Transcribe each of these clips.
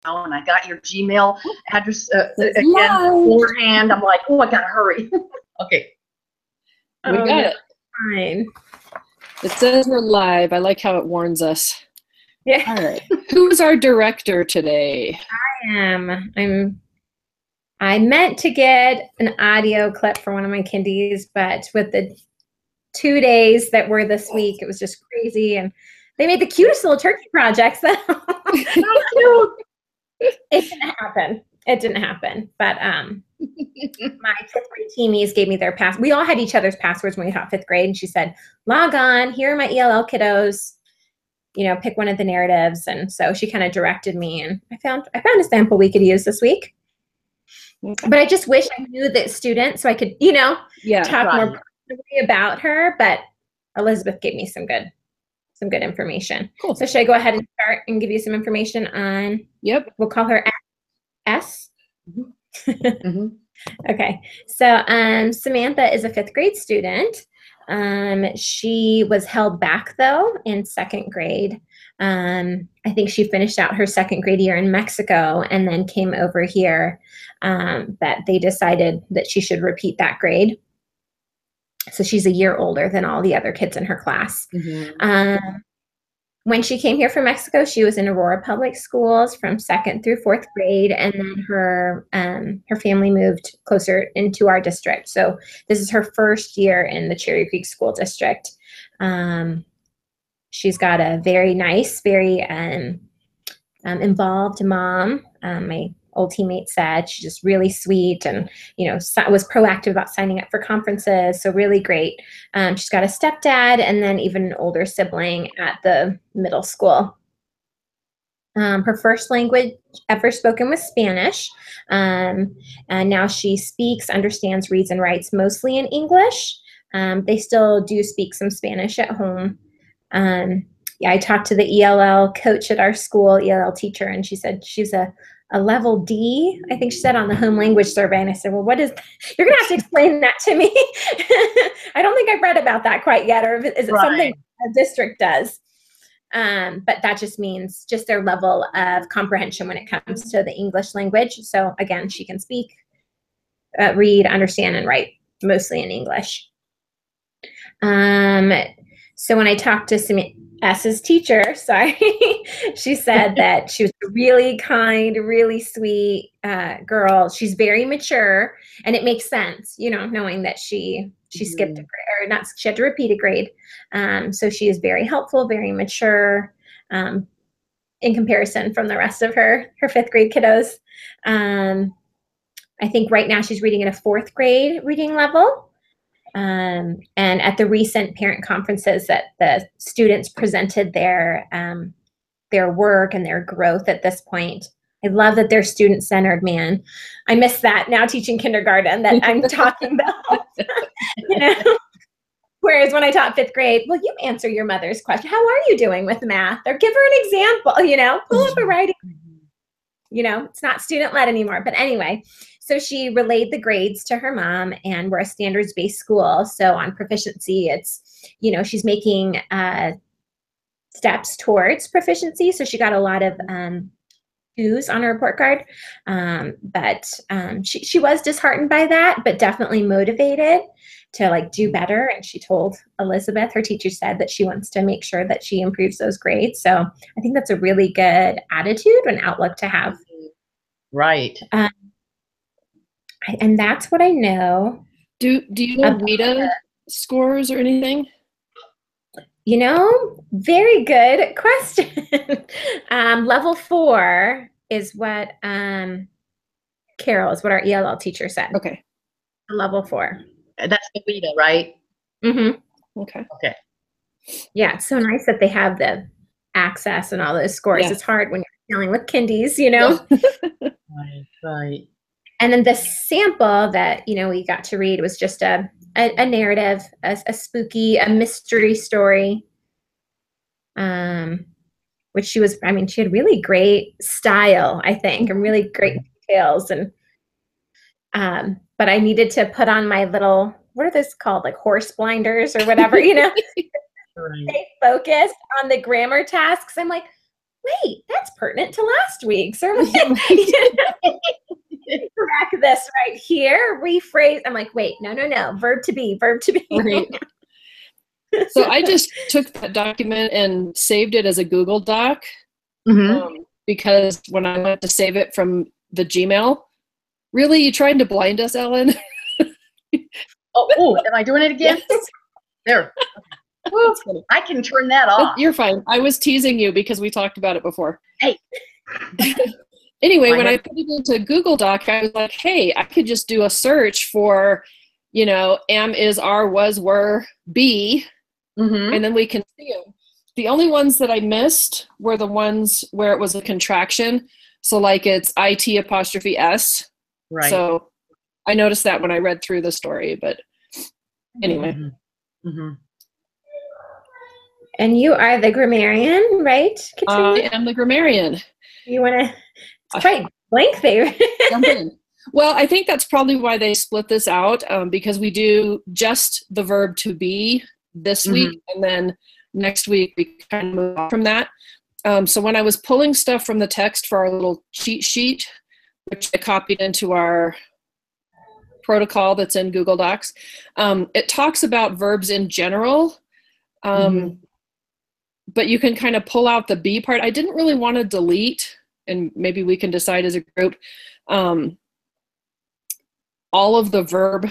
and I got your Gmail address It's again live. beforehand. I'm like, oh, I gotta hurry. Okay. We got it. Fine. It says we're live. I like how it warns us. Yeah. All right. Who's our director today? I meant to get an audio clip for one of my kindies, but with the 2 days that were this week, it was just crazy. And they made the cutest little turkey projects. It didn't happen. It didn't happen. But my fifth grade teamies gave me their pass. We all had each other's passwords when we taught fifth grade. And she said, log on. Here are my ELL kiddos. You know, pick one of the narratives. And so she kind of directed me. And I found a sample we could use this week. But I just wish I knew the student so I could, talk more personally about her. But Elizabeth gave me some good information. Cool. So should I go ahead and start and give you some information on? Yep. We'll call her S. Mm-hmm. Okay. So Samantha is a fifth grade student. She was held back though in second grade. I think she finished out her second grade year in Mexico and then came over here, that they decided that she should repeat that grade. So she's a year older than all the other kids in her class. Mm-hmm. When she came here from Mexico, she was in Aurora Public Schools from second through fourth grade, and then her family moved closer into our district. So this is her first year in the Cherry Creek School District. She's got a very nice, very involved mom. My old teammate said she's just really sweet and, was proactive about signing up for conferences. So really great. She's got a stepdad and then even an older sibling at the middle school. Her first language ever spoken was Spanish. And now she speaks, understands, reads, and writes mostly in English. They still do speak some Spanish at home. I talked to the ELL coach at our school, ELL teacher, and she said she's a level D, I think she said, on the home language survey. And I said, well, what is that? You're going to have to explain that to me. I don't think I've read about that quite yet, or is it something a district does? But that just means just their level of comprehension when it comes to the English language. So again, she can speak, read, understand, and write mostly in English. So when I talked to S's teacher, she said that she was a really kind, really sweet girl. She's very mature, and it makes sense, knowing that she skipped a grade, or not, she had to repeat a grade. So she is very helpful, very mature, in comparison from the rest of her fifth grade kiddos. I think right now she's reading at a fourth grade reading level. And at the recent parent conferences that the students presented their work and their growth at this point. I love that they're student-centered, man. I miss that now teaching kindergarten that I'm talking about. Whereas when I taught fifth grade, well, you answer your mother's question. How are you doing with math? Or give her an example, pull up a writing. It's not student-led anymore. But anyway, so she relayed the grades to her mom, and we're a standards-based school. So on proficiency, it's, she's making steps towards proficiency. So she got a lot of 2s on her report card. But she was disheartened by that, but definitely motivated to do better. And she told Elizabeth, her teacher said that she wants to make sure that she improves those grades. So I think that's a really good attitude and outlook to have. Right. And that's what I know. Do you know Rita scores or anything? Very good question. Level 4 is what Carol is what our ELL teacher said. Okay. Level 4. That's the Rita, right? Mm-hmm. Okay. Yeah, it's so nice that they have the access and all those scores. Yeah. It's hard when you're dealing with kindies, Right. And then the sample that, we got to read was just a narrative, a spooky, a mystery story, which she had really great style, I think, and really great details. And, but I needed to put on my little, what are those called? Like horse blinders or whatever, Stay focused on the grammar tasks. I'm like, wait, that's pertinent to last week's. Or correct this right here, rephrase. I'm like, wait, no, verb to be, verb to be. Right. So I just took that document and saved it as a Google Doc because when I went to save it from the Gmail, really, you trying to blind us, Ellen? Oh, am I doing it again? Yes. There. Well, I can turn that off. You're fine. I was teasing you because we talked about it before. Hey. Anyway, when I put it into Google Doc, I was like, hey, I could just do a search for, am, is, are, was, were, be, and then we can see them. The only ones that I missed were the ones where it was a contraction. So like it's IT''S. Right. So I noticed that when I read through the story, but anyway. And you are the grammarian, right, Katrina? I am the grammarian. You want to, it's quite blank there. Jump in. Well, I think that's probably why they split this out, because we do just the verb to be this week, and then next week we kind of move on from that. So when I was pulling stuff from the text for our little cheat sheet, which I copied into our protocol that's in Google Docs, it talks about verbs in general, but you can kind of pull out the be part. I didn't really want to delete, and maybe we can decide as a group, all of the verb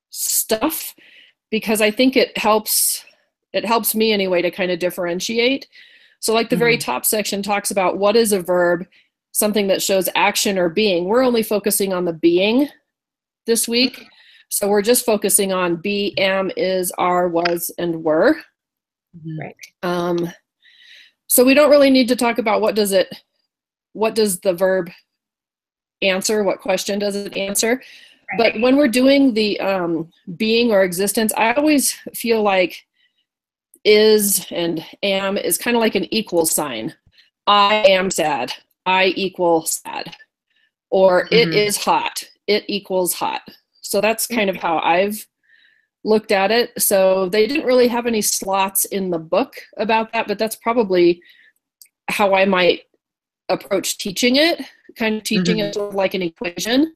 stuff, because I think it helps me anyway to kind of differentiate. So like the very top section talks about what is a verb, something that shows action or being. We're only focusing on the being this week. So we're just focusing on be, am, is, are, was, and were. Right. So we don't really need to talk about what does the verb answer, what question does it answer. Right. But when we're doing the being or existence, I always feel like is and am is kind of like an equal sign. I am sad. I equal sad. Or it is hot. It equals hot. So that's kind of how I've looked at it. So they didn't really have any slots in the book about that, but that's probably how I might approach teaching it, kind of teaching it sort of like an equation.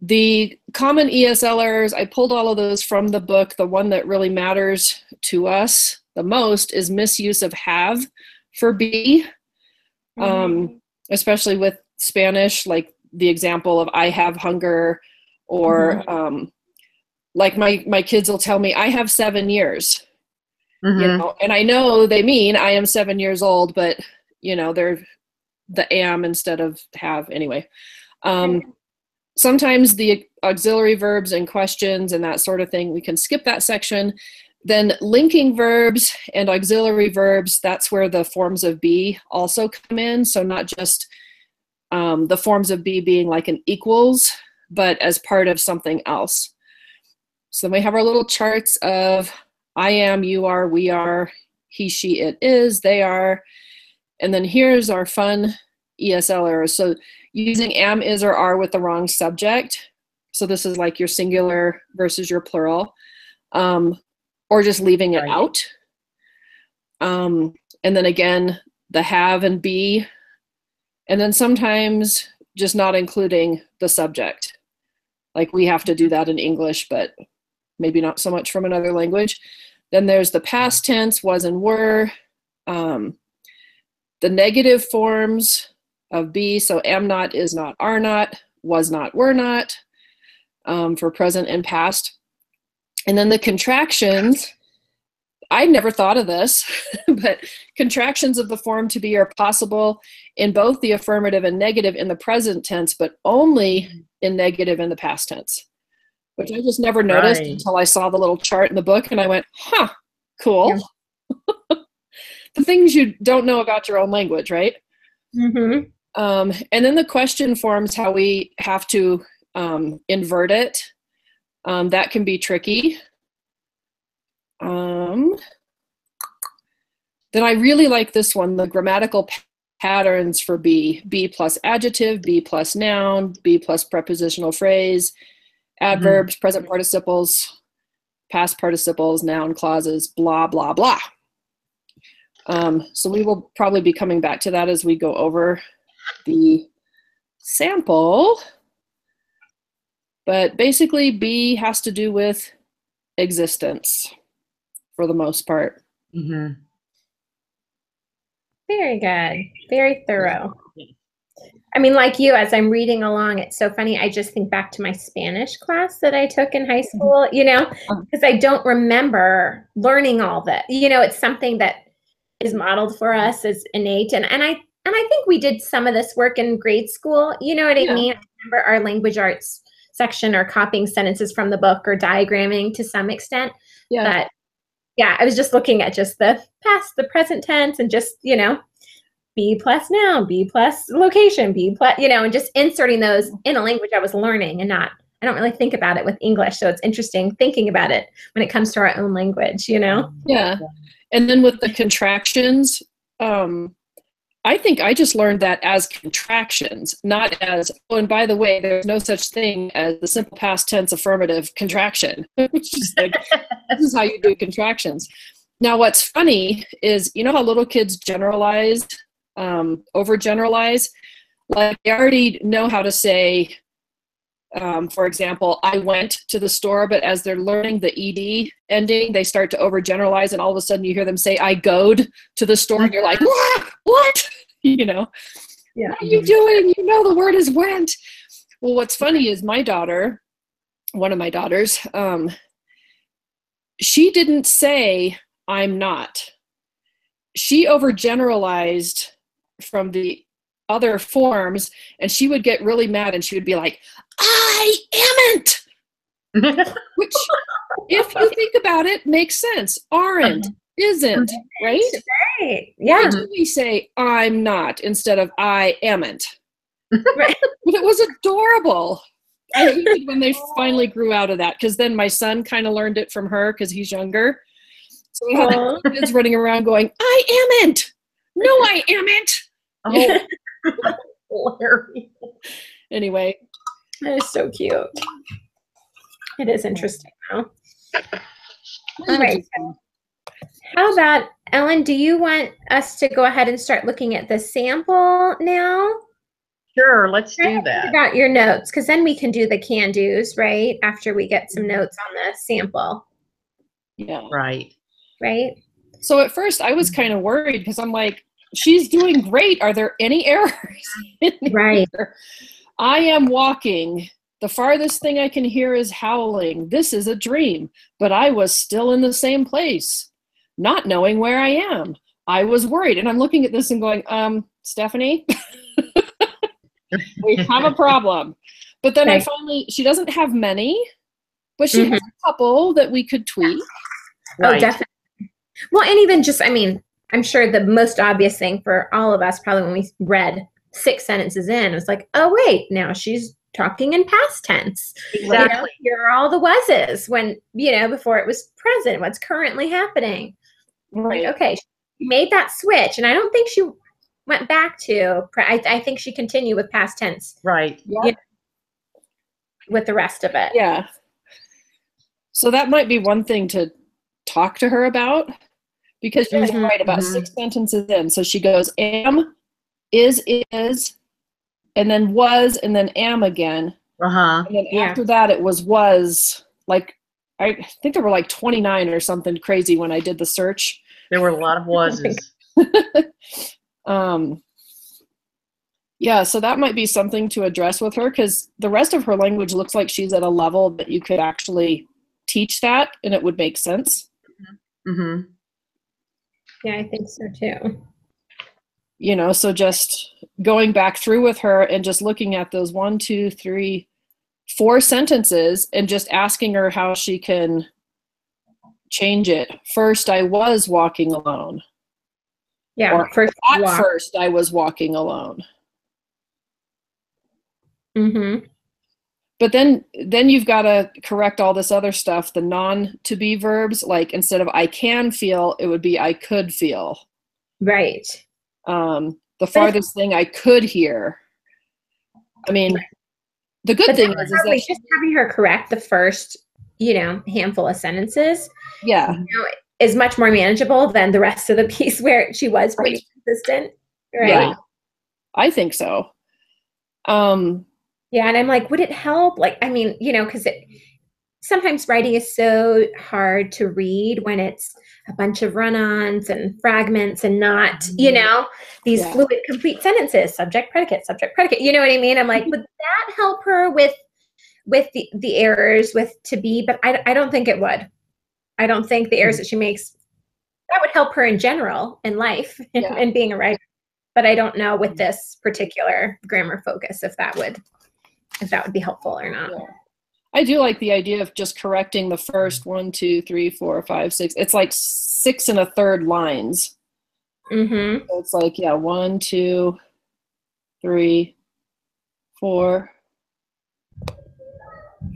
The common ESL errors, I pulled all of those from the book. The one that really matters to us the most is misuse of have for be, especially with Spanish, like the example of I have hunger, or like my kids will tell me, I have 7 years, and I know they mean I am 7 years old, but they're the am instead of have anyway. Sometimes the auxiliary verbs and questions and that sort of thing, we can skip that section. Then linking verbs and auxiliary verbs, that's where the forms of be also come in. So not just the forms of be being like an equals, but as part of something else. So we have our little charts of I am, you are, we are, he, she, it is, they are. And then here's our fun ESL errors. So using am, is, or are with the wrong subject. So this is like your singular versus your plural. Or just leaving it out. And then again, the have and be. And then sometimes just not including the subject. Like we have to do that in English, but maybe not so much from another language. Then there's the past tense, was and were. The negative forms of be, so am not, is not, are not, was not, were not, for present and past. And then the contractions, I never thought of this, but contractions of the form to be are possible in both the affirmative and negative in the present tense, but only in negative in the past tense, which I just never noticed until I saw the little chart in the book and I went, huh, cool. Yeah. The things you don't know about your own language, right? And then the question forms, how we have to invert it. That can be tricky. Then I really like this one, the grammatical patterns for be. Be plus adjective, be plus noun, be plus prepositional phrase, adverbs, present participles, past participles, noun clauses, blah, blah, blah. So we will probably be coming back to that as we go over the sample. But basically, B has to do with existence for the most part. Mm-hmm. Very good. Very thorough. I mean, like you, as I'm reading along, it's so funny. I just think back to my Spanish class that I took in high school, you know, because I don't remember learning all that. You know, it's something that is modeled for us as innate. And I think we did some of this work in grade school. You know what I mean? I remember our language arts section or copying sentences from the book or diagramming to some extent. Yeah. But yeah, I was just looking at just the past, the present tense, and just, you know, B plus noun, B plus location, B plus, you know, and just inserting those in a language I was learning and not, I don't really think about it with English. So it's interesting thinking about it when it comes to our own language, you know? Yeah. And then with the contractions, I think I just learned that as contractions, not as, oh, and by the way, there's no such thing as the simple past tense affirmative contraction. It's just like, this is how you do contractions. Now, what's funny is, you know how little kids generalize, overgeneralize? Like they already know how to say, for example, I went to the store, but as they're learning the ED ending, they start to overgeneralize, and all of a sudden you hear them say, I goed to the store, and you're like, what? You know, what are you doing? You know the word is went. Well, what's funny is my daughter, one of my daughters, she didn't say, I'm not. She overgeneralized from the other forms, and she would get really mad, and she would be like, I amn't. Which, if you think about it, makes sense. Aren't, isn't, right? Right. Yeah. Why do we say I'm not instead of I amn't? Right. But it was adorable. I hated when they finally grew out of that, because then my son kind of learned it from her because he's younger. So we had the kids running around going, I amn't. No, I amn't. Oh, hilarious. Anyway. That is so cute. It is interesting though. All right. How about, Ellen, do you want us to go ahead and start looking at the sample now? Sure, let's do that. About your notes, because then we can do the can-dos, right? After we get some notes on the sample. Yeah. Right. Right? So at first I was kind of worried because I'm like, she's doing great. Are there any errors? Right. I am walking. The farthest thing I can hear is howling. This is a dream, but I was still in the same place, not knowing where I am. I was worried. And I'm looking at this and going, Stephanie, we have a problem. But then I finally, she doesn't have many, but she has a couple that we could tweak. Right. Oh, definitely. Well, and even just, I mean, I'm sure the most obvious thing for all of us, probably when we read 6 sentences in, it was like, oh, wait, now she's talking in past tense. Exactly. You know, here are all the was's when, you know, before it was present, what's currently happening. Right. Like, okay, she made that switch. And I don't think she went back to, I think she continued with past tense. Right. You know, with the rest of it. Yeah. So that might be one thing to talk to her about, because she's right about 6 sentences in. So she goes, am, is, and then was, and then am again. And then after that, it was, like, I think there were like 29 or something crazy when I did the search. There were a lot of wases. Yeah, so that might be something to address with her, because the rest of her language looks like she's at a level that you could actually teach that and it would make sense. Yeah, I think so too. You know, so just going back through with her and just looking at those 1, 2, 3, 4 sentences and just asking her how she can change it. First, I was walking alone. Yeah, or first I was walking alone. But then you've got to correct all this other stuff, the non-to-be verbs. Like, instead of I can feel, it would be I could feel. Right. The farthest thing I could hear. I mean, the good thing is that just having her correct the first, you know, handful of sentences. Yeah. You know, is much more manageable than the rest of the piece where she was pretty consistent. Right. Yeah, I think so. Yeah, and I'm like, would it help? Like, I mean, you know, because sometimes writing is so hard to read when it's a bunch of run-ons and fragments and not, you know, these fluid, complete sentences, subject, predicate, you know what I mean? I'm like, would that help her with the errors with to be? But I don't think it would. I don't think the errors that she makes, that would help her in general in life and being a writer. But I don't know with this particular grammar focus if that would be helpful or not. Yeah. I do like the idea of just correcting the first 1, 2, 3, 4, 5, 6. It's like 6 1/3 lines. Mm-hmm. So it's like, 1, 2, 3, 4,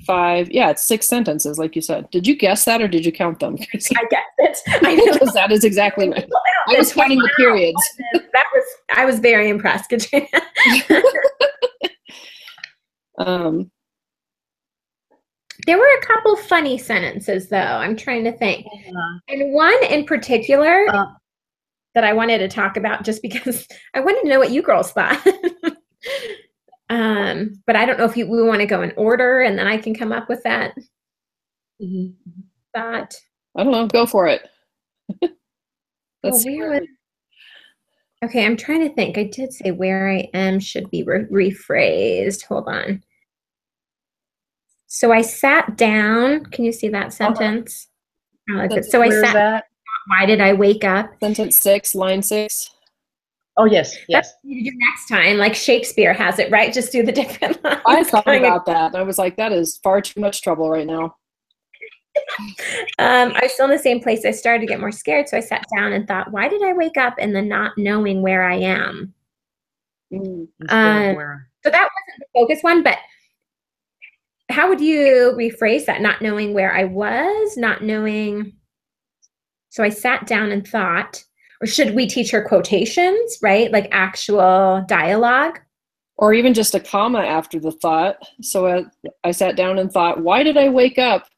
5. Yeah, it's 6 sentences, like you said. Did you guess that or did you count them? I guessed it. I know. Because that is exactly right. I was counting the periods. I was very impressed, Katrina. There were a couple funny sentences, though. I'm trying to think. And one in particular that I wanted to talk about just because I wanted to know what you girls thought. But I don't know if we want to go in order and then I can come up with that thought. I don't know. Go for it. Okay, I'm trying to think. I did say where I am should be rephrased. Hold on. So I sat down. Can you see that sentence? So I sat. Why did I wake up? Sentence 6, line 6. Oh, yes. That's what you do next time. Like Shakespeare has it, right? Just do the different lines. I thought about that. I was like, that is far too much trouble right now. I was still in the same place. I started to get more scared. So I sat down and thought, why did I wake up and then not knowing where I am? So that wasn't the focus one, but how would you rephrase that? Not knowing where I was, not knowing. So I sat down and thought, or should we teach her quotations, right? Like actual dialogue? Or even just a comma after the thought. So I sat down and thought, why did I wake up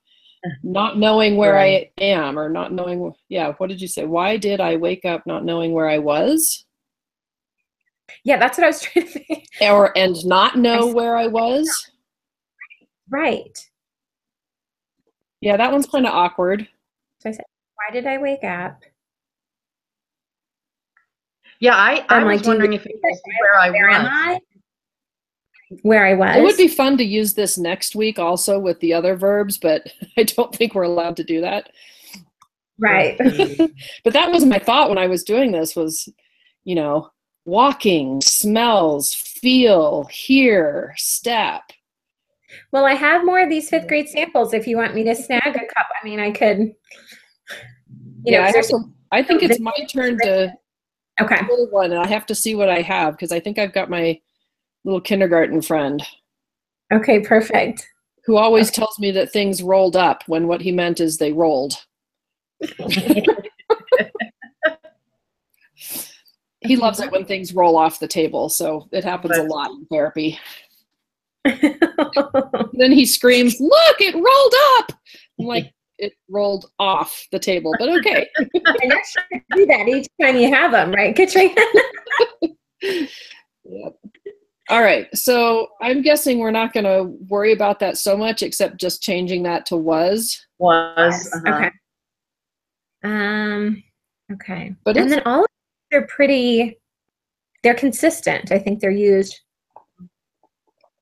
not knowing where I am or not knowing, what did you say? Why did I wake up not knowing where I was? Yeah, that's what I was trying to think. And not know where I was? Right. Yeah, that one's kind of awkward. So I said, why did I wake up? Yeah, I was wondering if it was where I was. Where I was. It would be fun to use this next week also with the other verbs, but I don't think we're allowed to do that. Right. But that was my thought when I was doing this was, walking, smells, feel, hear, step. Well, I have more of these 5th grade samples if you want me to snag a cup. I mean, I could, I think it's my turn to pull one, and I have to see what I have because I think I've got my little kindergarten friend. Okay, perfect. Who always tells me that things rolled up when what he meant is they rolled. He loves it when things roll off the table, so it happens a lot in therapy. Then he screams, "Look, it rolled up!" I'm like, it rolled off the table, but okay. I know you do that each time you have them, right, Katrina? Yep. All right, so I'm guessing we're not going to worry about that so much, except just changing that to was. Was. Okay. Okay. But and then all of them are they're consistent. I think they're used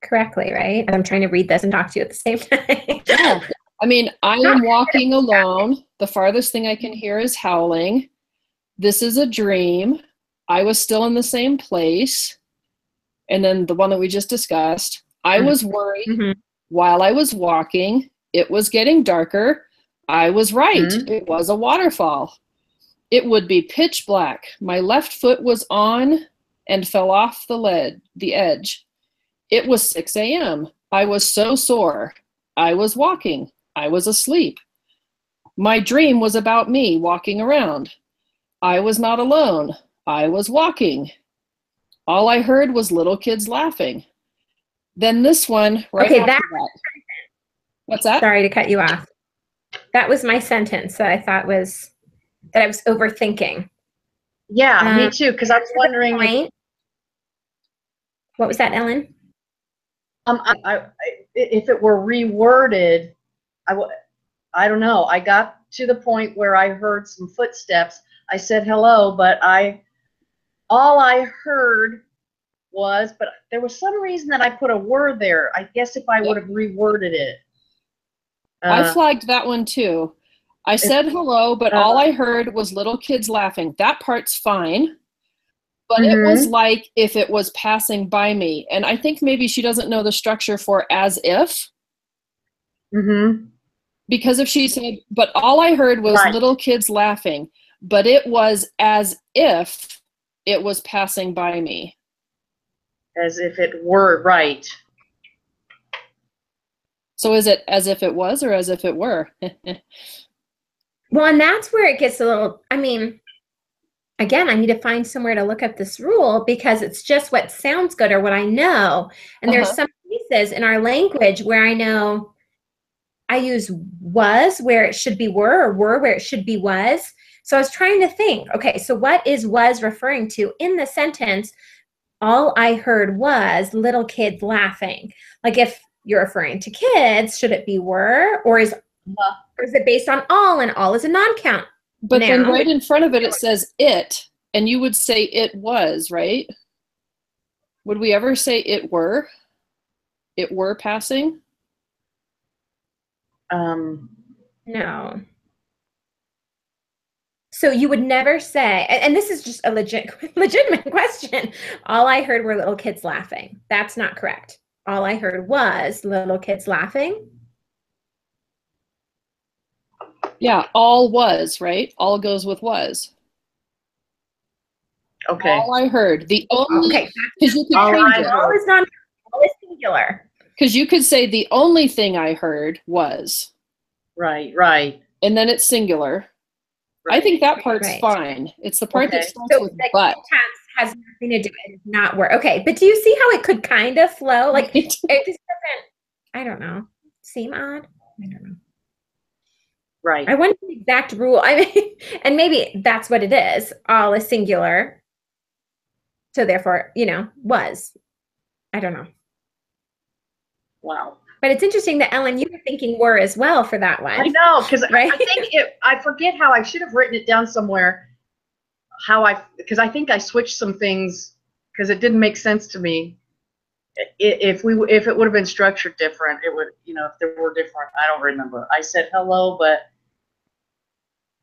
correctly, right? I'm trying to read this and talk to you at the same time. Yeah. I mean, I am walking alone. The farthest thing I can hear is howling. This is a dream. I was still in the same place. And then the one that we just discussed, I was worried while I was walking. It was getting darker. I was right. It was a waterfall. It would be pitch black. My left foot was on and fell off the edge. It was 6 a.m. I was so sore. I was walking. I was asleep. My dream was about me walking around. I was not alone. I was walking. All I heard was little kids laughing. Then this one after that. What's that? Sorry to cut you off. That was my sentence that I thought was that I was overthinking. Yeah, me too, because I was To the wondering if, point. What was that, Ellen? if it were reworded, I don't know. I got to the point where I heard some footsteps. I said hello, but all I heard was, but there was some reason that I put a word there. I guess if I would have reworded it. I flagged that one too. I said hello, but all I heard was little kids laughing. That part's fine. But it was like if it was passing by me. And I think maybe she doesn't know the structure for as if. Because if she said, but all I heard was little kids laughing, but it was as if it was passing by me. As if it were, right. So is it as if it was or as if it were? Well, and that's where it gets a little, I mean, again, I need to find somewhere to look up this rule because it's just what sounds good or what I know. And there's some pieces in our language where I know I use was where it should be were or were where it should be was. So I was trying to think, okay, so what is was referring to in the sentence? All I heard was little kids laughing. Like if you're referring to kids, should it be were or is it based on all and all is a non-count? But then right in front of it, it says it, and you would say it was, right? Would we ever say it were? It were passing? No. So you would never say, and this is just a legitimate question. All I heard were little kids laughing. That's not correct. All I heard was little kids laughing. Yeah, all was, right? All goes with was. Okay. All I heard. The only, because you could change it. All is non, all is singular. Because you could say the only thing I heard was. Right, right. And then it's singular. Right. I think that part's fine. It's the part that starts with but. Has nothing to do with it. It's not where. Okay, but do you see how it could kind of flow? Like it just doesn't. I don't know. Seem odd. I don't know. Right. I want the exact rule. I mean, and maybe that's what it is. All is singular. So therefore, was. I don't know. Wow. But it's interesting that Ellen, you were thinking were as well for that one. I know, because right? I forget how I should have written it down somewhere. Because I think I switched some things because it didn't make sense to me. If it would have been structured different, it would, if they were different, I don't remember. I said hello, but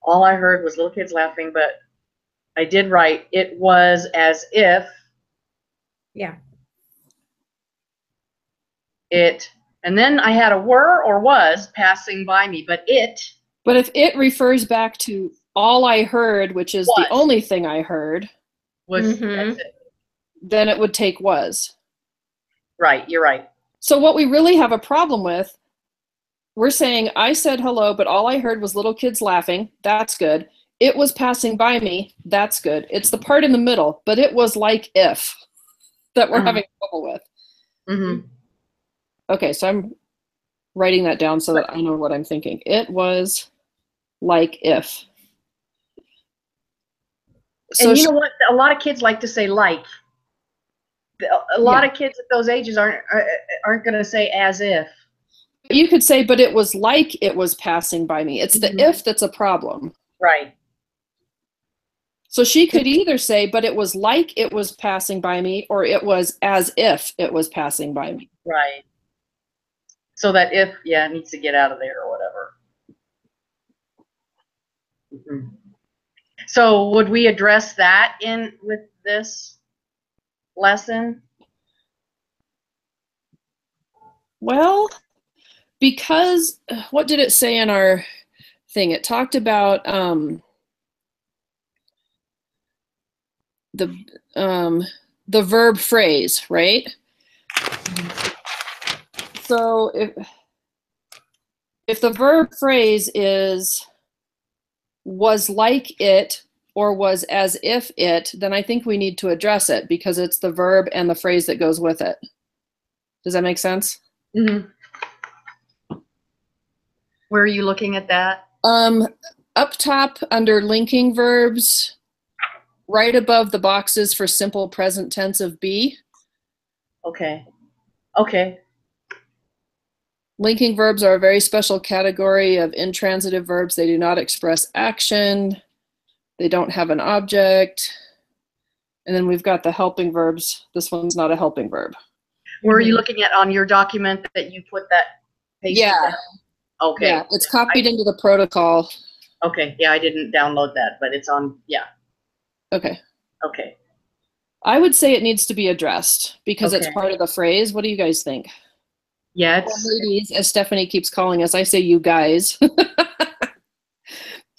all I heard was little kids laughing, but I did write it was as if. Yeah. It, and then I had a were or was passing by me, but it. But if it refers back to all I heard, which is the only thing I heard, was that's it. Then it would take was. Right, you're right. So what we really have a problem with, we're saying I said hello, but all I heard was little kids laughing. That's good. It was passing by me. That's good. It's the part in the middle, but it was like if that we're having trouble with. Okay, so I'm writing that down so that I know what I'm thinking. It was like if. So and you know what? A lot of kids like to say like. A lot of kids at those ages aren't going to say as if. You could say, but it was like it was passing by me. It's the if that's a problem. Right. So she could either say, but it was like it was passing by me, or it was as if it was passing by me. Right. So that if, it needs to get out of there or whatever. So would we address that with this lesson? Well, because what did it say in our thing? It talked about the verb phrase, right? So if the verb phrase is was like it or was as if it, then I think we need to address it because it's the verb and the phrase that goes with it. Does that make sense? Where are you looking at that? Up top under linking verbs, right above the boxes for simple present tense of be. Okay. Okay. Linking verbs are a very special category of intransitive verbs. They do not express action. They don't have an object. And then we've got the helping verbs. This one's not a helping verb. Were you looking at on your document that you put that pasted Yeah. down? Okay. Yeah, it's copied into the protocol. Okay. Yeah, I didn't download that, but it's on. Yeah. Okay. Okay. I would say it needs to be addressed because it's Okay. part of the phrase. What do you guys think? Yeah, Or ladies, as Stephanie keeps calling us. I say you guys.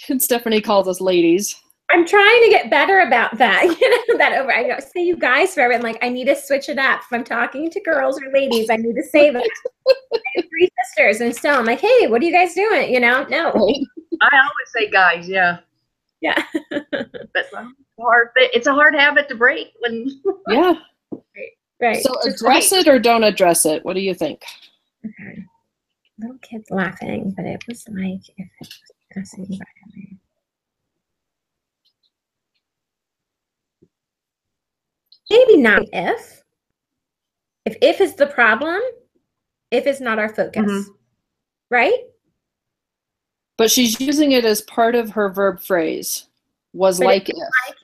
And Stephanie calls us ladies. I'm trying to get better about that. I don't say you guys forever. I'm like, I need to switch it up. If I'm talking to girls or ladies, I need to say that. I have 3 sisters, and still I'm like, hey, what are you guys doing? No. Right? I always say guys. Yeah. Yeah. But hard. It's a hard habit to break when. Yeah. Right. So address it or don't address it. What do you think? Okay. Little kids laughing, but it was like if it was passing by me. Maybe not if. If is the problem, if is not our focus. Right? But she's using it as part of her verb phrase. Was But like it if. was like,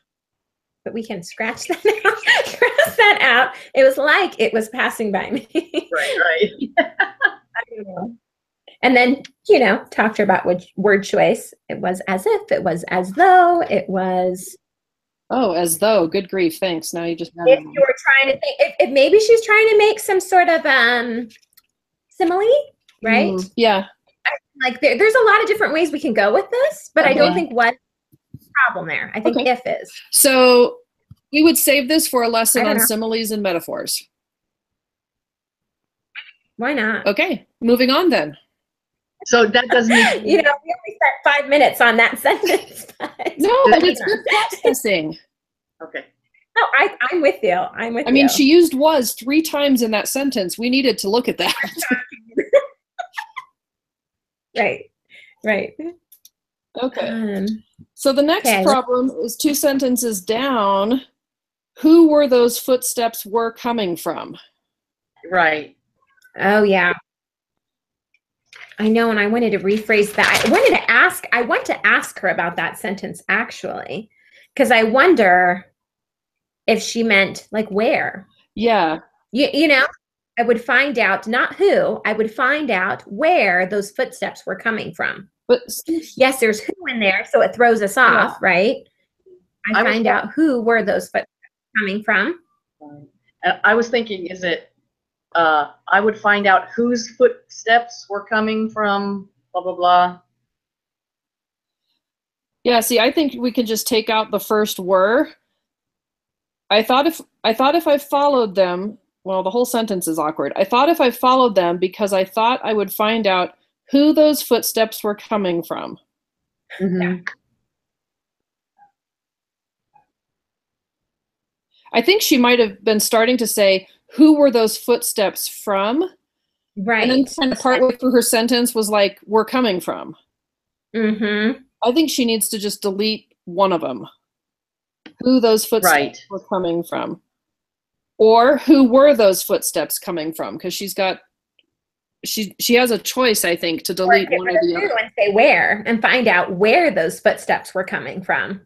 but we can scratch that out. Cross that out. It was like it was passing by me. Right. I don't know. And then, talk to her about which word choice. It was as if, it was as though, it was. Oh, as though. Good grief. Thanks. Now you just. If you were trying to think, if maybe she's trying to make some sort of simile, right? Yeah. Like there's a lot of different ways we can go with this, but I don't think what's the problem there. I think if is. So we would save this for a lesson I don't on know. similes and metaphors. Why not? Okay, moving on then. So that doesn't mean. We only spent 5 minutes on that sentence. No, but it's good processing. Okay. No, I'm with you. I'm with you. I mean, she used was 3 times in that sentence. We needed to look at that. Right. Okay. So the next okay. problem is 2 sentences down. Who were those footsteps were coming from? Right. Oh, yeah. I know, and I wanted to rephrase that. I want to ask her about that sentence, actually, because I wonder if she meant, like, where. Yeah. I would find out, not who, I would find out where those footsteps were coming from. But yes, there's who in there, so it throws us off, right? I find out who were those footsteps coming from. I was thinking, is it, I would find out whose footsteps were coming from, blah, blah, blah. Yeah, see, I think we can just take out the first were. I thought if I followed them, well, the whole sentence is awkward. I thought if I followed them because I thought I would find out who those footsteps were coming from. Mm-hmm. I think she might have been starting to say, who were those footsteps from? Right. And then kind of partway through her sentence was like, we're coming from. Mm-hmm. I think she needs to just delete one of them. Who those footsteps were coming from. Or who were those footsteps coming from? Because she has a choice, I think, to delete one or the other. And say where and find out where those footsteps were coming from.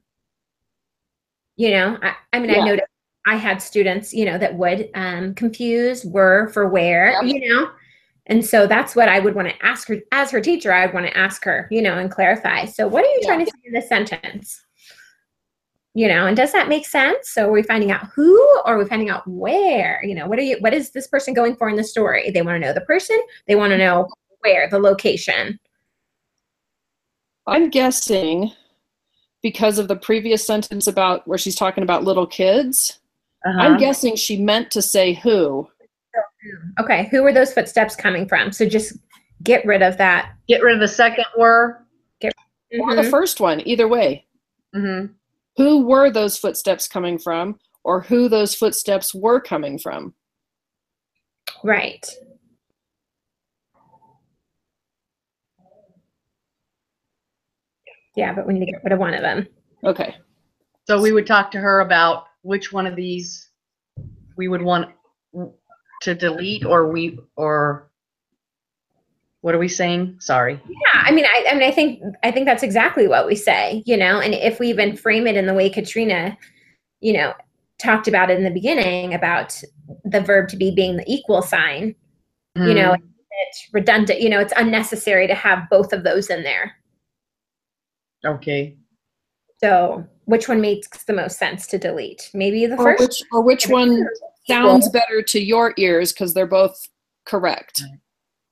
I noticed I had students, that would confuse were for where, and so that's what I would want to ask her as her teacher. I would want to ask her, and clarify. So what are you trying to say in this sentence? And does that make sense? So are we finding out who, or are we finding out where? What is this person going for in the story? They want to know the person. They want to know where, the location. I'm guessing because of the previous sentence about where she's talking about little kids, I'm guessing she meant to say who. Okay, who were those footsteps coming from? So just get rid of that. Get rid of the second were. Or the first one, either way. Mm-hmm. Who were those footsteps coming from, or who those footsteps were coming from? Right. Yeah, but we need to get rid of one of them. Okay. So we would talk to her about which one of these we would want to delete, or what are we saying? Sorry. Yeah, I mean, I think that's exactly what we say, you know, and if we even frame it in the way Katrina, you know, talked about it in the beginning about the verb to be being the equal sign, you know, it's redundant, you know, it's unnecessary to have both of those in there. Okay. So which one makes the most sense to delete? Maybe the first? Or which one sounds better to your ears because they're both correct?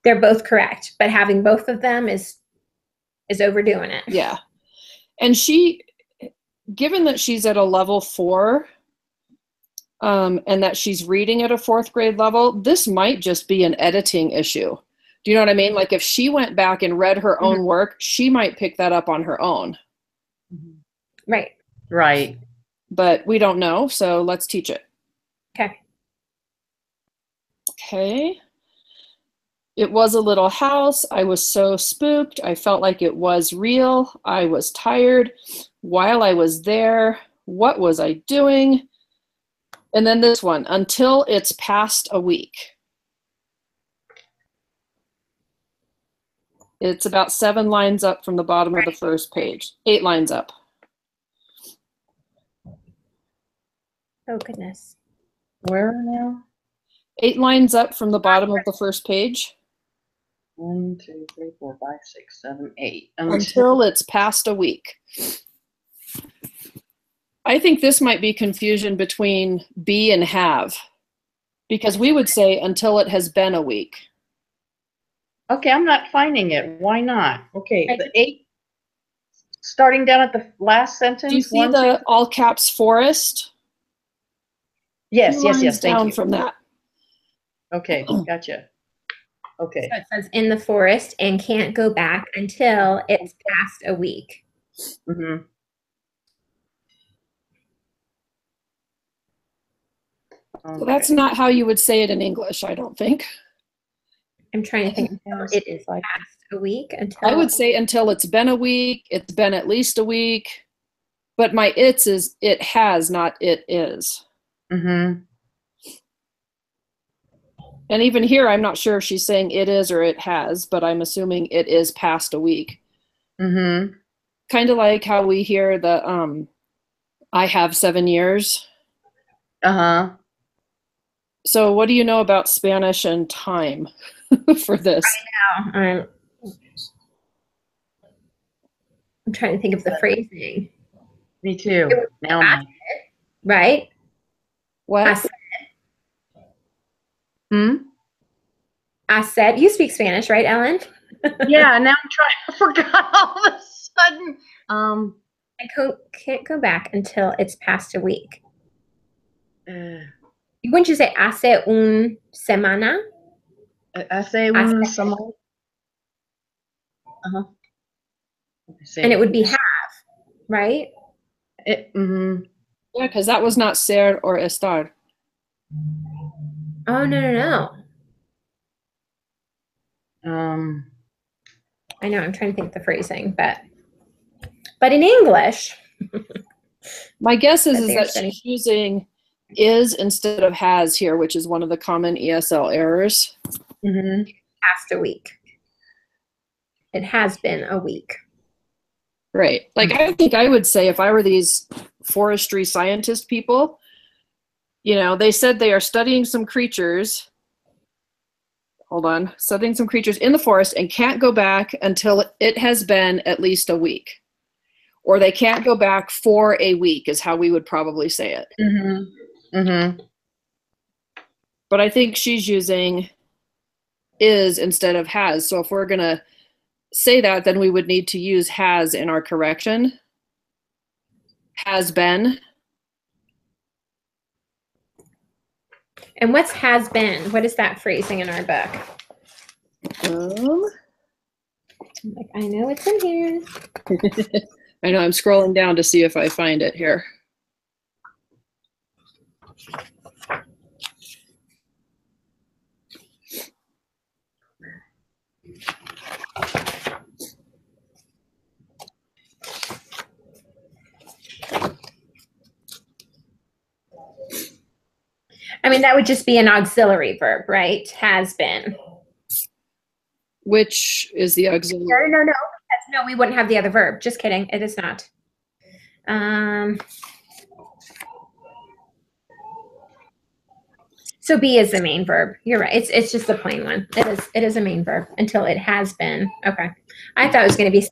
They're both correct, but having both of them is overdoing it. Yeah. And given that she's at a level 4, and that she's reading at a 4th grade level, this might just be an editing issue. Do you know what I mean? Like if she went back and read her own work, she might pick that up on her own. Right. Right. But we don't know, so let's teach it. Okay. Okay. It was a little house. I was so spooked. I felt like it was real. I was tired. While I was there, what was I doing? And then this one, until it's past a week. It's about 7 lines up from the bottom of the first page. 8 lines up. Oh, goodness. Where now? 8 lines up from the bottom of the first page. 1, 2, 3, 4, 5, 6, 7, 8. Until it's past a week. I think this might be confusion between be and have, because we would say until it has been a week. Okay, I'm not finding it. Why not? Okay, the 8, starting down at the last sentence. Do you see the all caps forest? Yes, yes, yes. Thank Down you. from that. Okay, gotcha. Okay. So it says in the forest and can't go back until it's past a week. Mm-hmm. So that's not how you would say it in English, I don't think. I'm trying to think until it is past a week. Until I would say until it's been a week, it's been at least a week. But my it's is it has, not it is. Mm-hmm. And even here, I'm not sure if she's saying it is or it has, but I'm assuming it is past a week. Mm-hmm. Kind of like how we hear the I have 7 years. Uh-huh. So what do you know about Spanish and time for this? I know. I'm trying to think of the phrasing. Me too. Now, right? What? I said, you speak Spanish, right, Ellen? Yeah, now I'm trying. I forgot all of a sudden. I can't go back until it's past a week. Uh, Wouldn't you say hace un semana? Hace un semana. Uh-huh. And it would be have, right? Yeah, because that was not ser or estar. Oh, no. I know, I'm trying to think of the phrasing, but in English. My guess is that she's using is instead of has here, which is one of the common ESL errors. Past a week. It has been a week. Right. Like I think I would say if I were these forestry scientist people, you know, they said they are studying some creatures. Hold on. Studying some creatures in the forest and can't go back until it has been at least a week. Or they can't go back for a week is how we would probably say it. But I think she's using is instead of has. So if we're going to say that, then we would need to use has in our correction. Has been. And what's has been? What is that phrasing in our book? I know it's in here. I know, I'm scrolling down to see if I find it here. mean, that would just be an auxiliary verb, right? Has been. Which is the auxiliary? No. No, we wouldn't have the other verb. Just kidding. It is not. So be is the main verb. You're right. It's just the plain one. It is a main verb until it has been. Okay. I thought it was going to be.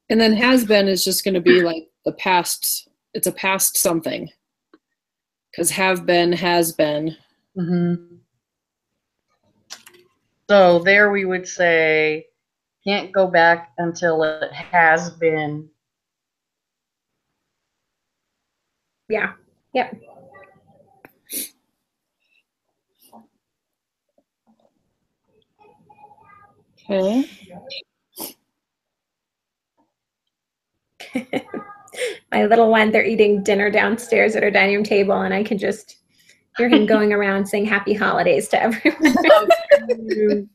And then has been is just going to be like the past. It's a past something. Because have been, has been. Mm-hmm. So there we would say can't go back until it has been. Yeah. Yep. Okay. My little one, they're eating dinner downstairs at our dining room table, and I can just hear him going around saying happy holidays to everyone.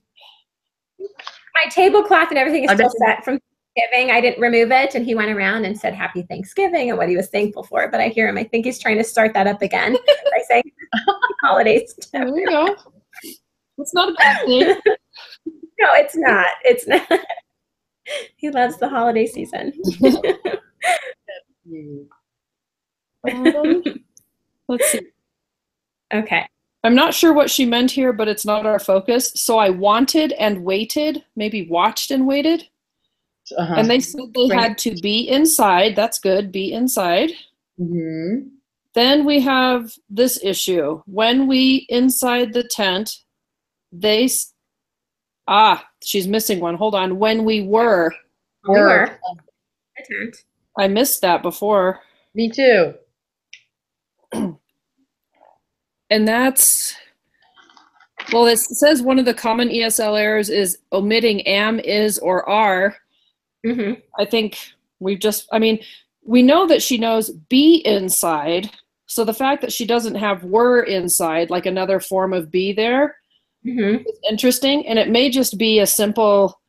My tablecloth and everything is still set from Thanksgiving. I didn't remove it, and he went around and said happy Thanksgiving and what he was thankful for. But I hear him. I think he's trying to start that up again by saying happy holidays. There you go. It's not a bad thing. No, it's not. It's not. He loves the holiday season. Let's see. Okay. I'm not sure what she meant here, but it's not our focus. So I wanted and waited, maybe watched and waited. Uh-huh. And they said they had to be inside. That's good. Be inside. Mm-hmm. Then we have this issue. When we inside the tent, she's missing one. Hold on. When we were. I missed that before. Me too. And that's, well, it says one of the common ESL errors is omitting am, is, or are. Mm-hmm. I think we know that she knows be inside. So the fact that she doesn't have were inside, like another form of be there, mm-hmm. is interesting. And it may just be a simple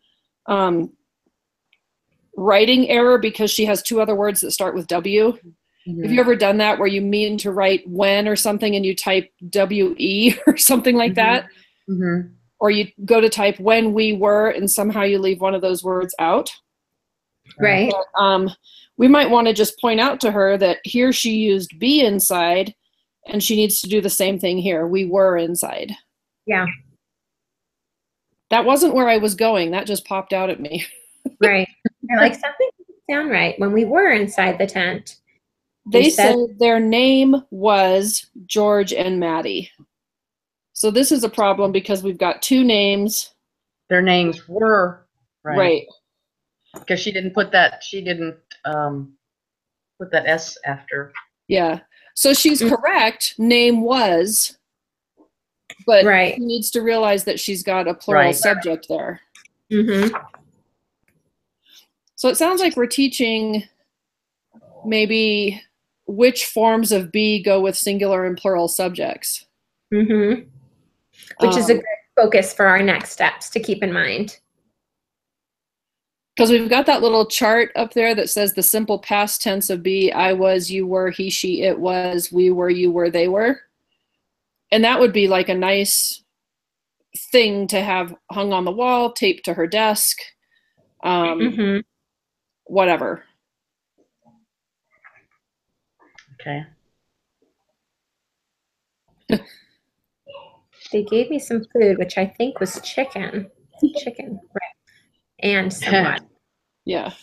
writing error because she has two other words that start with W. Mm-hmm. Have you ever done that where you mean to write when or something and you type WE or something like that? Mm-hmm. Or you go to type when we were and somehow you leave one of those words out? Right. But, we might want to just point out to her that here she used be inside and she needs to do the same thing here. We were inside. Yeah. That wasn't where I was going. That just popped out at me. Right. They're like, something doesn't sound right. When we were inside the tent. They said their name was George and Maddie. So this is a problem because we've got two names. Their names were right. Because she didn't put that put that S after. Yeah. So she's correct. Name was, but right. she needs to realize that she's got a plural subject there. Mm-hmm. So it sounds like we're teaching maybe which forms of be go with singular and plural subjects. Mm-hmm. Which is a good focus for our next steps to keep in mind. Because we've got that little chart up there that says the simple past tense of be, I was, you were, he, she, it was, we were, you were, they were. And that would be like a nice thing to have hung on the wall, taped to her desk, whatever. Okay. They gave me some food, which I think was chicken. Chicken, right. And somewhat. Yeah.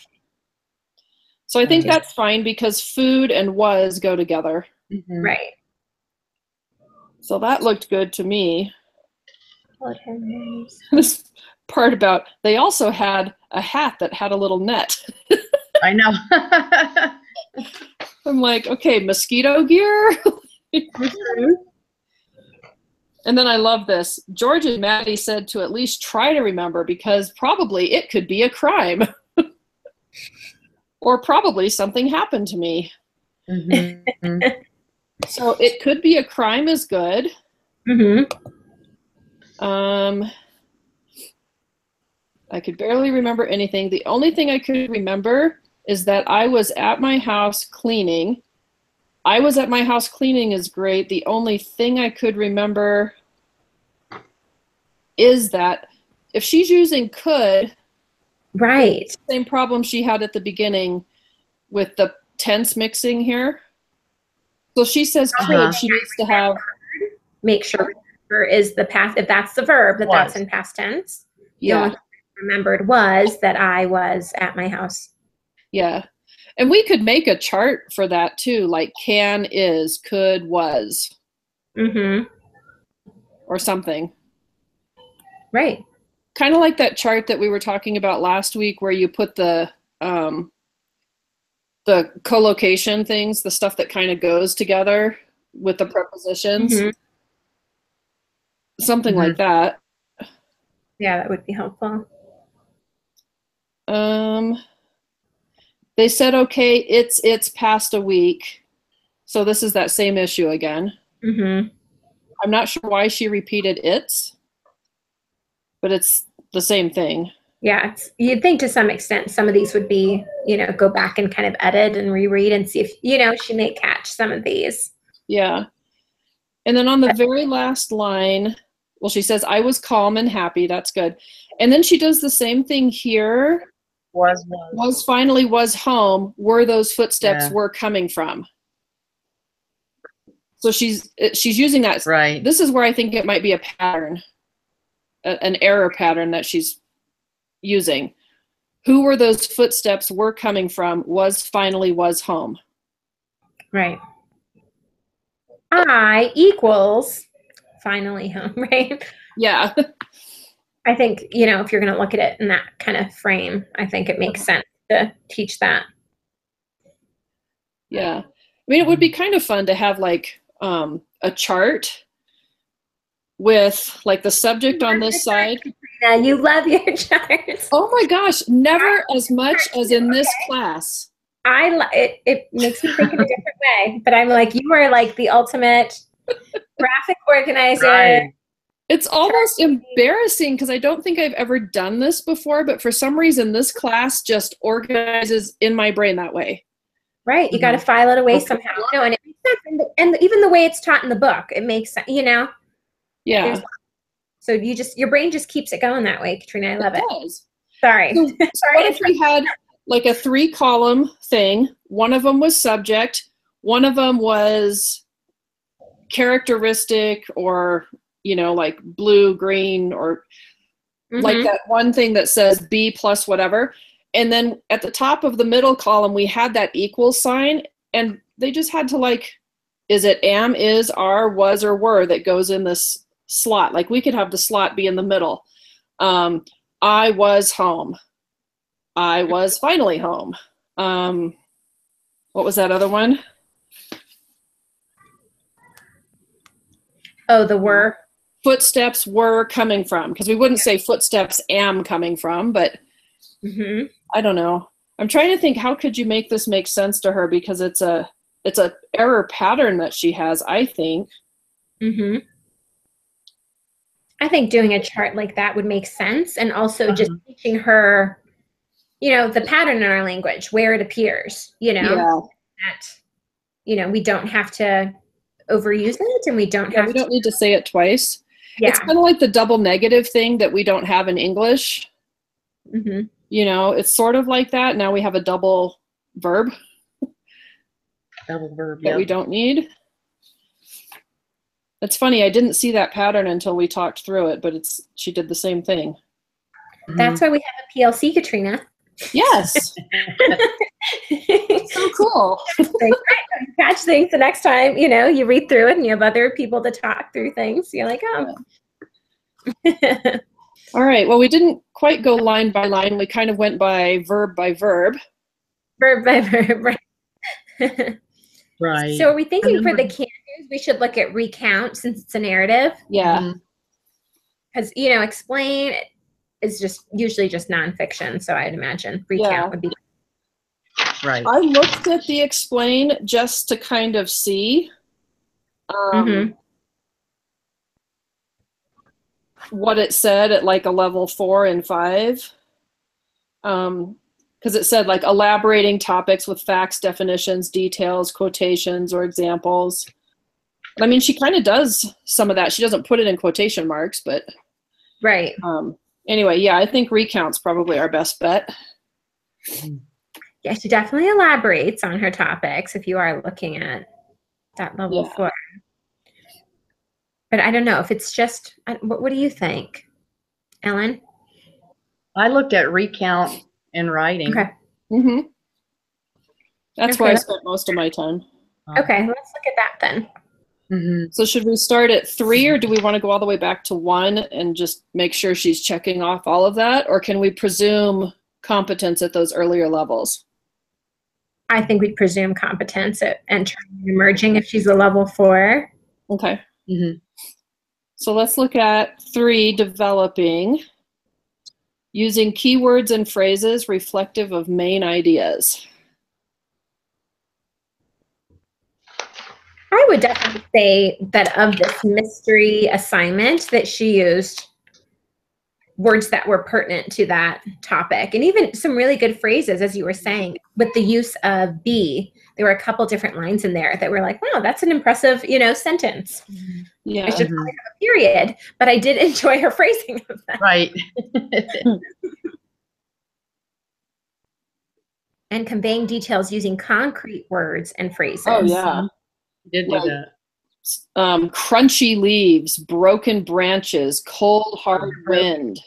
So I think that's fine because food and was go together. Mm-hmm. Right. So that looked good to me. This part about they also had a hat that had a little net. I know. I'm like, okay, mosquito gear. Mm-hmm. And then I love this. George and Maddie said to at least try to remember because probably it could be a crime. Or probably something happened to me. Mm-hmm. So it could be a crime is good. Mm-hmm. I could barely remember anything. The only thing I could remember is that I was at my house cleaning I was at my house cleaning is great. The only thing I could remember is that if she's using could, Right. same problem she had at the beginning with the tense mixing here. So she says could, she needs to have. Make sure is the past, if that's the verb, that's in past tense. The only thing I remembered was that I was at my house. Yeah. And we could make a chart for that too, like can, is, could, was. Or something. Right. Kind of like that chart that we were talking about last week where you put the collocation things, the stuff that kind of goes together with the prepositions. Something like that. Yeah, that would be helpful. They said, okay, it's past a week. So this is that same issue again. I'm not sure why she repeated it's, but it's the same thing. Yeah, you'd think to some extent some of these would be, go back and kind of edit and reread and see if, she may catch some of these. Yeah. And then on the very last line, well, she says, I was calm and happy. That's good. And then she does the same thing here. Was finally was home, where those footsteps were coming from. So she's using that. Right. This is where I think it might be a pattern, an error pattern that she's using. Who were those footsteps were coming from was finally was home. Right. I equals finally home, right? Yeah. I think, if you're going to look at it in that kind of frame, I think it makes sense to teach that. Yeah. I mean, it would be kind of fun to have like a chart with like the subject on this side. Yeah, you love your charts. Oh my gosh, never as much as in this class. It makes me think in a different way, but I'm like, you are like the ultimate graphic organizer. Right. It's almost embarrassing because I don't think I've ever done this before, but for some reason this class just organizes in my brain that way. Right. You got to file it away somehow. And it makes sense. And even the way it's taught in the book, it makes sense, Yeah. So your brain just keeps it going that way, Katrina. I love it. Does. Sorry. So what if we had like a 3-column thing? One of them was subject. One of them was characteristic or, like blue, green, or like that one thing that says B plus whatever. And then at the top of the middle column, we had that equal sign, and they just had to like, is it am, is, are, was, or were that goes in this slot? Like we could have the slot be in the middle. I was home. I was finally home. What was that other one? Oh, the were. Footsteps were coming from, because we wouldn't say footsteps am coming from, but I don't know. I'm trying to think, how could you make this make sense to her? Because it's a error pattern that she has, I think. I think doing a chart like that would make sense, and also just teaching her, the pattern in our language, where it appears, that, we don't have to overuse it, and we don't need to say it twice. Yeah. It's kind of like the double negative thing that we don't have in English. It's sort of like that. Now we have a double verb. Double verb, that we don't need. It's funny, I didn't see that pattern until we talked through it, but she did the same thing. That's why we have a PLC, Katrina. Yes. So cool. Catch things the next time, you read through it and you have other people to talk through things. You're like, oh. All right. Well, we didn't quite go line by line. We kind of went by verb by verb. Verb by verb, right. Right. So are we thinking for the can-dos, we should look at recount since it's a narrative? Yeah. Because, explain is usually just nonfiction. So I'd imagine recount would be. Right. I looked at the explain just to kind of see what it said at like a level 4 and 5. because it said like elaborating topics with facts, definitions, details, quotations, or examples. I mean, she kind of does some of that. She doesn't put it in quotation marks, but Right. Anyway, yeah, I think recount's probably our best bet. Yeah, she definitely elaborates on her topics if you are looking at that level 4. But I don't know if it's just, what do you think, Ellen? I looked at recount and writing. Okay. Mm-hmm. That's Okay. where I spent most of my time. Okay, let's look at that then. Mm-hmm. So should we start at 3, or do we want to go all the way back to 1 and just make sure she's checking off all of that? Or can we presume competence at those earlier levels? I think we'd presume competence at entering and emerging if she's a level 4. Okay. Mm-hmm. So let's look at 3, developing, using keywords and phrases reflective of main ideas. I would definitely say that of this mystery assignment that she used words that were pertinent to that topic, and even some really good phrases, as you were saying, with the use of be. There were a couple different lines in there that were like, wow, that's an impressive, sentence. Yeah. It's just like a period, but I did enjoy her phrasing of that. Right. And conveying details using concrete words and phrases. Oh, yeah. Did do that. Crunchy leaves, broken branches, cold, hard wind.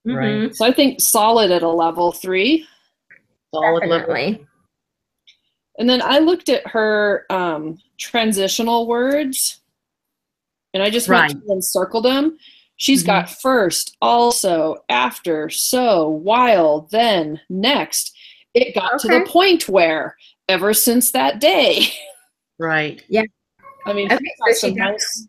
Right. So I think solid at a level 3. Solid Definitely. level. And then I looked at her transitional words, and I just went through and circled them. She's got first, also, after, so, while, then, next. It got to the point where, ever since that day. Right. Yeah. I mean, Okay, so she nice.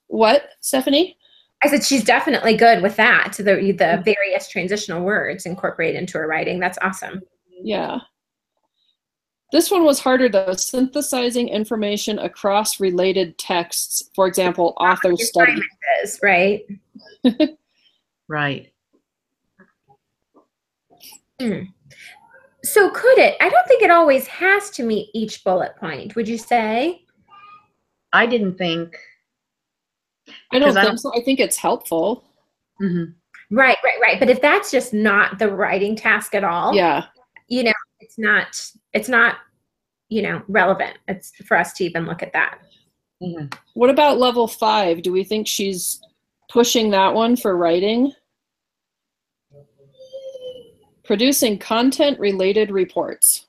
What, Stephanie? I said she's definitely good with that, the various transitional words incorporated into her writing. That's awesome. Yeah. This one was harder, though. Synthesizing information across related texts. For example, author study. Right? Right. So could it? I don't think it always has to meet each bullet point. Would you say? I didn't think. I don't think so. I think it's helpful. Mm-hmm. Right. But if that's just not the writing task at all, it's not, relevant. It's for us to even look at that. Mm-hmm. What about level 5? Do we think she's pushing that one for writing? Producing content-related reports.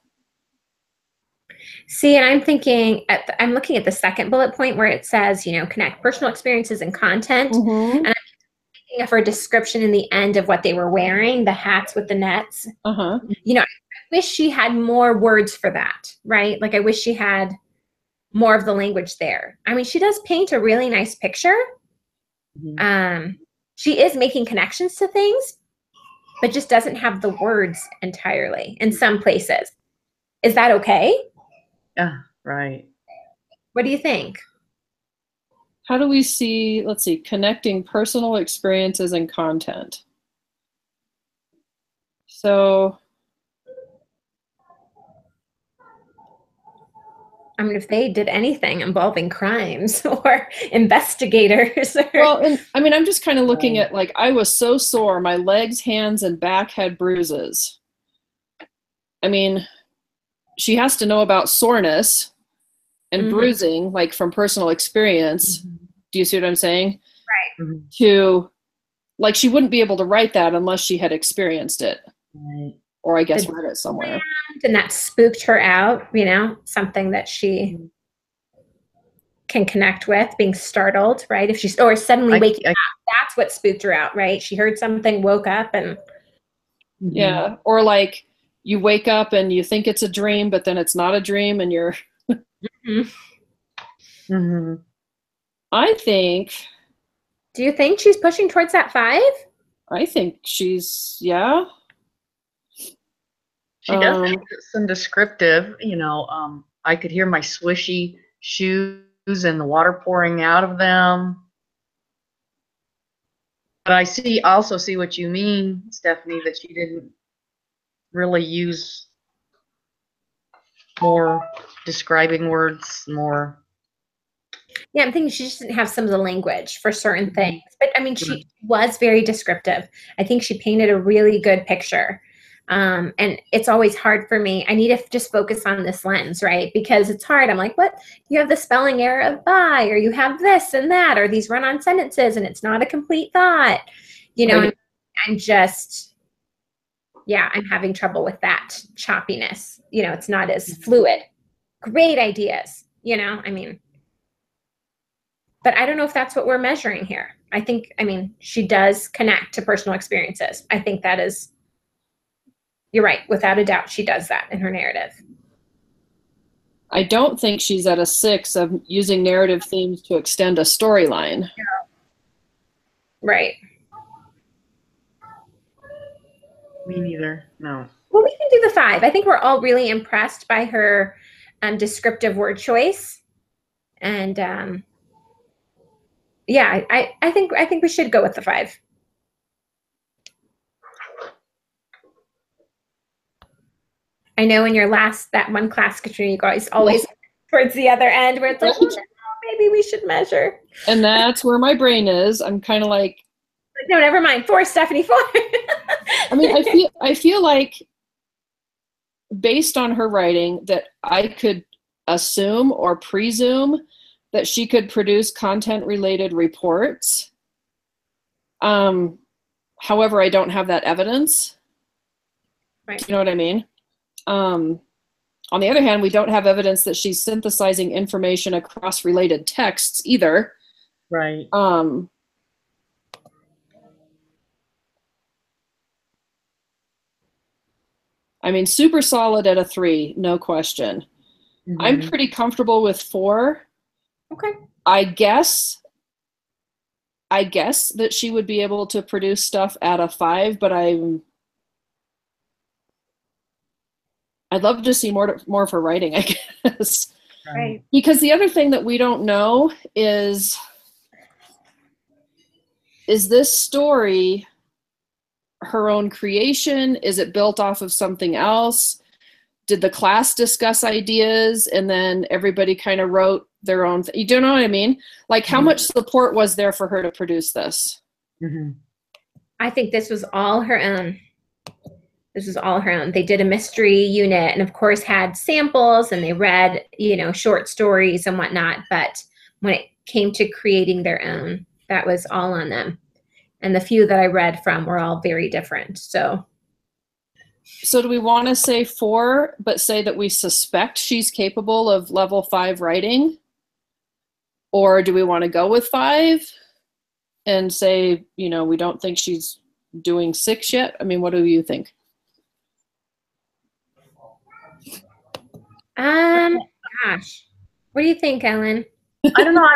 See, and I'm thinking, I'm looking at the second bullet point where it says, connect personal experiences and content. And I'm thinking of her description in the end of what they were wearing, the hats with the nets. I wish she had more words for that, right? Like, I wish she had more of the language there. I mean, she does paint a really nice picture. She is making connections to things, but just doesn't have the words entirely in some places. Is that okay? Yeah, right. What do you think? How do we see, let's see, connecting personal experiences and content? So, I mean, if they did anything involving crimes or investigators. Well, and I mean, I'm just kind of looking at, like, I was so sore. My legs, hands, and back had bruises. I mean, she has to know about soreness and bruising, like from personal experience. Do you see what I'm saying? Right. To, like, she wouldn't be able to write that unless she had experienced it. Right. Or I guess read it somewhere. And that spooked her out, something that she can connect with, being startled, right? If she's, or suddenly waking up, that's what spooked her out, right? She heard something, woke up, and. Yeah. Or like you wake up and you think it's a dream, but then it's not a dream and you're. I think. Do you think she's pushing towards that 5? I think she's, yeah. She does have some descriptive, I could hear my swishy shoes and the water pouring out of them. But I also see what you mean, Stephanie, that she didn't really use more describing words, more. Yeah, I'm thinking she just didn't have some of the language for certain things. But I mean, she was very descriptive. I think she painted a really good picture. And it's always hard for me. I need to just focus on this lens, right? Because it's hard. I'm like, what? You have the spelling error of by, or you have this and that, or these run-on sentences, and it's not a complete thought. You know, Right. I'm just, yeah, I'm having trouble with that choppiness. You know, it's not as fluid. Great ideas, you know, I mean, but I don't know if that's what we're measuring here. I mean, she does connect to personal experiences. I think that is, you're right. Without a doubt, she does that in her narrative. I don't think she's at a 6 of using narrative themes to extend a storyline. Yeah. Right. Me neither. No. Well, we can do the 5. I think we're all really impressed by her descriptive word choice. And yeah, I think we should go with the 5. I know in your that one class, Katrina, you guys always towards the other end where it's like, oh, maybe we should measure. And that's where my brain is. I'm kind of like, no, never mind. 4, Stephanie, 4. I mean, I feel like based on her writing that I could assume or presume that she could produce content-related reports. However, I don't have that evidence. Right. You know what I mean? On the other hand, we don't have evidence that she's synthesizing information across related texts either. Right. I mean, super solid at a 3, no question. Mm-hmm. I'm pretty comfortable with 4. Okay. I guess that she would be able to produce stuff at a 5, but I'd love to see more of her writing, I guess. Right. Because the other thing that we don't know is this story her own creation? Is it built off of something else? Did the class discuss ideas and then everybody kind of wrote their own you do know what I mean? Like, how much support was there for her to produce this? Mm-hmm. I think this was all her own. This was all her own. They did a mystery unit and of course had samples and they read, you know, short stories and whatnot. But when it came to creating their own, that was all on them. And the few that I read from were all very different. So do we want to say 4, but say that we suspect she's capable of level 5 writing? Or do we want to go with 5 and say, you know, we don't think she's doing 6 yet? I mean, what do you think? Gosh, what do you think, Ellen? I don't know.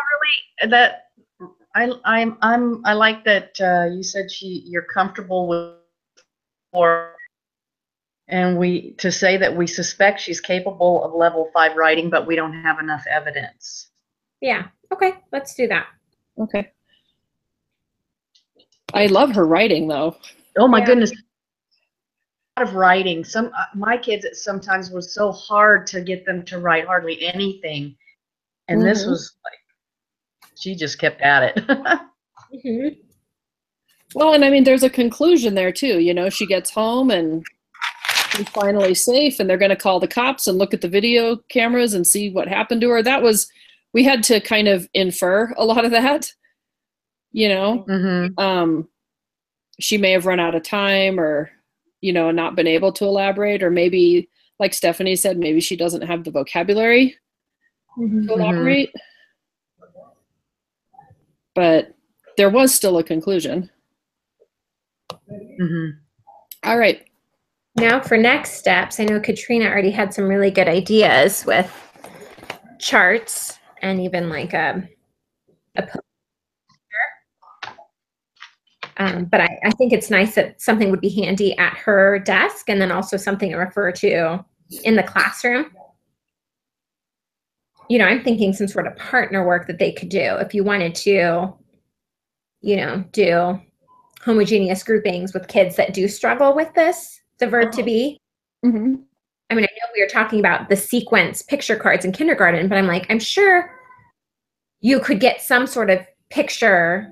I like that you said you're comfortable with 4, and to say that we suspect she's capable of level 5 writing, but we don't have enough evidence. Yeah. Okay. Let's do that. Okay. I love her writing, though. Oh my goodness. A lot of writing. My kids, it sometimes was so hard to get them to write hardly anything, and this was like she just kept at it. Well, and I mean, there's a conclusion there too. You know, she gets home and she's finally safe, and they're going to call the cops and look at the video cameras and see what happened to her. We had to kind of infer a lot of that. You know, she may have run out of time, or you know, not been able to elaborate, or maybe, like Stephanie said, maybe she doesn't have the vocabulary to elaborate. But there was still a conclusion. All right. Now for next steps, I know Katrina already had some really good ideas with charts and even like a poster. But I think it's nice that something would be handy at her desk and then also something to refer to in the classroom. You know, I'm thinking some sort of partner work that they could do if you wanted to, you know, do homogeneous groupings with kids that do struggle with this, the verb to be. Mm-hmm. I mean, I know we were talking about the sequence picture cards in kindergarten, but I'm like, I'm sure you could get some sort of picture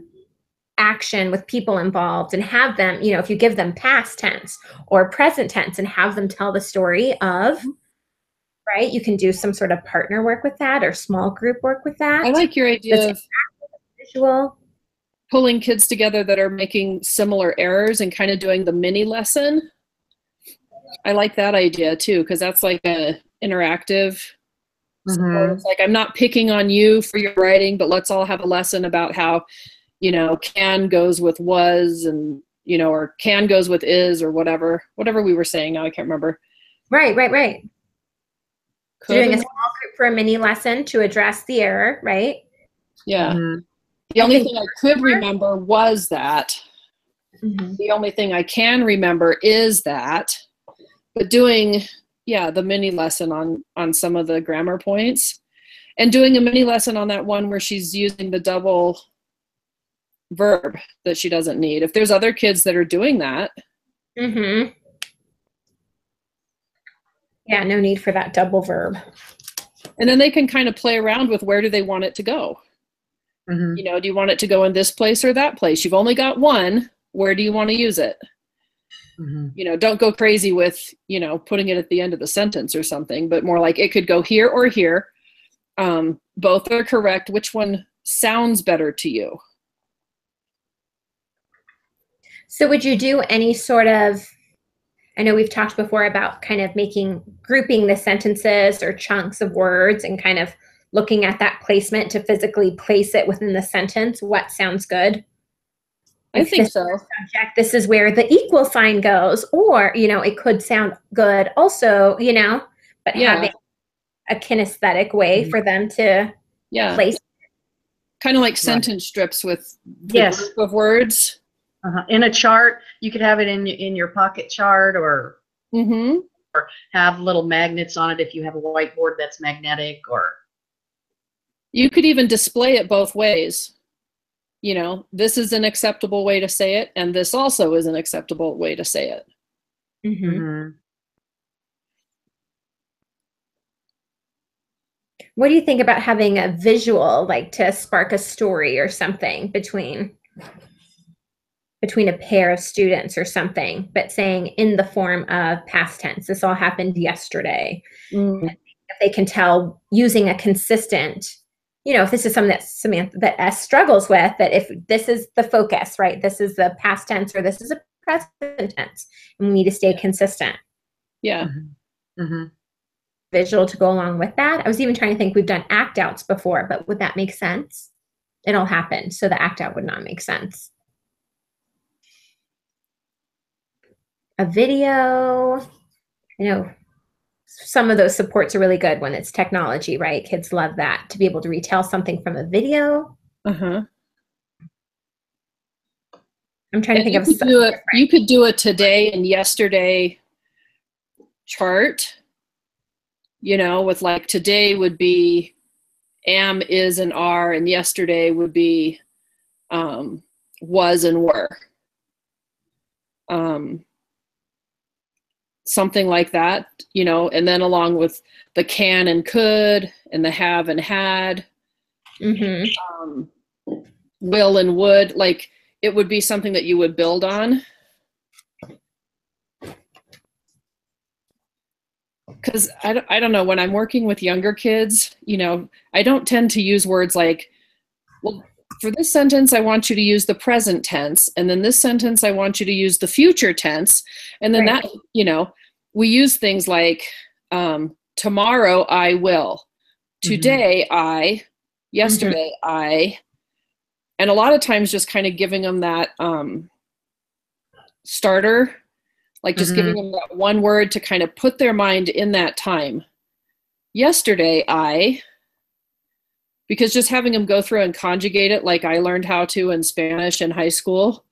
action with people involved and have them, if you give them past tense or present tense and have them tell the story of, right? You can do some sort of partner work with that or small group work with that. I like your idea of visual. Pulling kids together that are making similar errors and kind of doing the mini lesson. I like that idea too, because that's like a interactive. So it's like, I'm not picking on you for your writing, but let's all have a lesson about how, can goes with was, and, or can goes with is, or whatever we were saying. Now I can't remember. Right. So doing a small group for a mini lesson to address the error, right? Yeah. The only thing I could remember was that. The only thing I can remember is that. But doing, the mini lesson on some of the grammar points, and doing a mini lesson on that one where she's using the double verb that she doesn't need. If there's other kids that are doing that. Yeah, no need for that double verb. And then they can kind of play around with where do they want it to go. Do you want it to go in this place or that place? You've only got one. Where do you want to use it? Don't go crazy with, putting it at the end of the sentence or something, but more like it could go here or here. Both are correct. Which one sounds better to you? So would you do any sort of, I know we've talked before about kind of grouping the sentences or chunks of words and kind of looking at that placement to physically place it within the sentence. What sounds good? I think so. Subject, this is where the equal sign goes, or, it could sound good also, but having a kinesthetic way for them to place. Kind of like sentence strips with the group of words. In a chart, you could have it in your pocket chart, or have little magnets on it if you have a whiteboard that's magnetic, or. You could even display it both ways. This is an acceptable way to say it, and this also is an acceptable way to say it. What do you think about having a visual, like to spark a story or something between a pair of students or something, but saying in the form of past tense, this all happened yesterday. If they can tell using a consistent, if this is something that S struggles with, that if this is the focus, right, this is the past tense or this is a present tense, and we need to stay consistent. Visual to go along with that. I was even trying to think, we've done act outs before, but would that make sense? It all happened, so the act out would not make sense. A video, some of those supports are really good when it's technology, right? Kids love that, to be able to retell something from a video. I'm trying to think of something. You could do a today and yesterday chart, with like today would be am, is, and are, and yesterday would be was and were. Something like that, and then along with the can and could and the have and had, will and would, like it would be something that you would build on. Because I don't know, when I'm working with younger kids, I don't tend to use words like, well, for this sentence, I want you to use the present tense. And then this sentence, I want you to use the future tense. And then that, we use things like tomorrow, I will. Today, I. Yesterday, I. And a lot of times just kind of giving them that starter, like just giving them that one word to kind of put their mind in that time. Yesterday, I. Because just having them go through and conjugate it like I learned how to in Spanish in high school.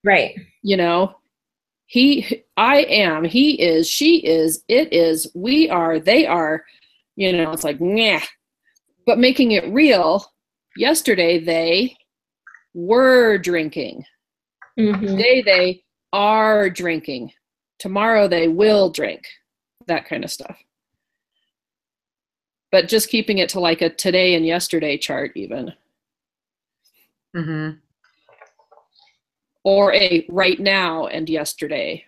Right. He, I am, he is, she is, it is, we are, they are, it's like, nah. But making it real, yesterday they were drinking. Today they are drinking. Tomorrow they will drink. That kind of stuff. But just keeping it to like a today and yesterday chart even. Or a right now and yesterday.